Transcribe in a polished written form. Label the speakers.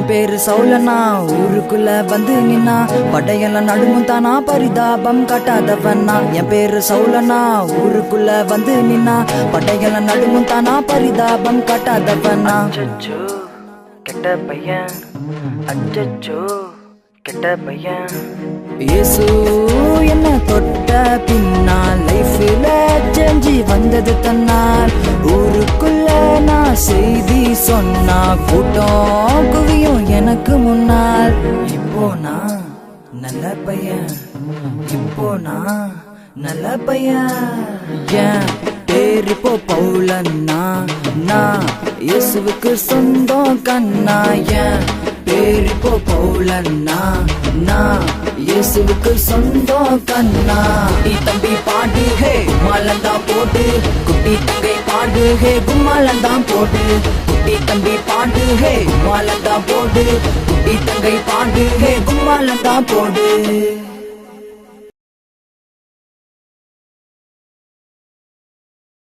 Speaker 1: பேரு சௌலனா ஊருக்குள்ள வந்து நின்னா படையெல்லாம் நடுங்கும் தானா பரிதாபம் காட்டாதவனா. என் பேரு சௌலனா ஊருக்குள்ள வந்து நின்னா படையெல்லாம் நடுங்கும் தானா பரிதாபம் காட்டாதவனா.
Speaker 2: அச்சச்சோ கெட்ட பையன், அச்சச்சோ கெட்ட பையன்.
Speaker 1: இயேசு என்ன தொட்ட பின்னால் லைஃப்ல செஞ்சு வந்தது தன்னால். ஊருக்குள்ள நான் செய்தி சொன்னா கூட்டம் குவியும் எனக்கு முன்னால். இப்போ நான் நல்ல பையன், இப்போ நான் நல்ல பையன். ஏன் பேரு இப்போ பவுலன்னா நான் இயேசுவுக்கு சொந்தம் கண்ணா. ஏன் பேரு இப்போ பவுலன்னா நான் இயேசுவுக்கு சொந்தம் கண்ணா. குட்டி தம்பி பாடு ஹே கும்மாலந்தான் போடு, குட்டி தங்கை பாடு ஹே கும்மாலந்தான் போடு. குட்டி தம்பி பாடு ஹே கும்மாலந்தான் போடு, குட்டி தங்கை பாடு ஹே கும்மாலந்தான் போடு.